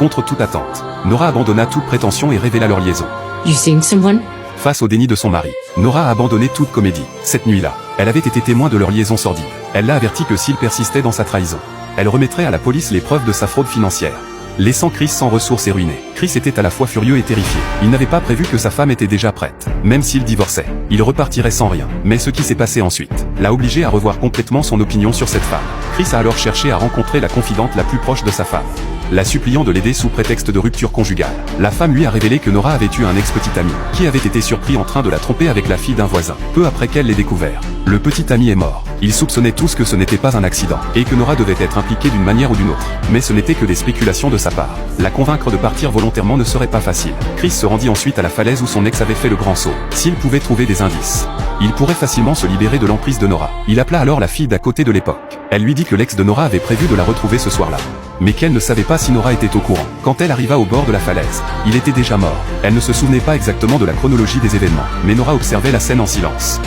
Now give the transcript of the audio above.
Contre toute attente, Nora abandonna toute prétention et révéla leur liaison. You seeing someone? Face au déni de son mari, Nora a abandonné toute comédie. Cette nuit-là, elle avait été témoin de leur liaison sordide. Elle l'a averti que s'il persistait dans sa trahison, elle remettrait à la police les preuves de sa fraude financière, laissant Chris sans ressources et ruiné. Chris était à la fois furieux et terrifié. Il n'avait pas prévu que sa femme était déjà prête. Même s'il divorçait, il repartirait sans rien. Mais ce qui s'est passé ensuite l'a obligé à revoir complètement son opinion sur cette femme. Chris a alors cherché à rencontrer la confidente la plus proche de sa femme, la suppliant de l'aider sous prétexte de rupture conjugale. La femme lui a révélé que Nora avait eu un ex-petit ami, qui avait été surpris en train de la tromper avec la fille d'un voisin. Peu après qu'elle l'ait découvert, le petit ami est mort. Ils soupçonnaient tous que ce n'était pas un accident, et que Nora devait être impliquée d'une manière ou d'une autre. Mais ce n'était que des spéculations de sa part. La convaincre de partir volontairement ne serait pas facile. Chris se rendit ensuite à la falaise où son ex avait fait le grand saut. S'il pouvait trouver des indices, il pourrait facilement se libérer de l'emprise de Nora. Il appela alors la fille d'à côté de l'époque. Elle lui dit que l'ex de Nora avait prévu de la retrouver ce soir-là, mais qu'elle ne savait pas si Nora était au courant. Quand elle arriva au bord de la falaise, il était déjà mort. Elle ne se souvenait pas exactement de la chronologie des événements, mais Nora observait la scène en silence.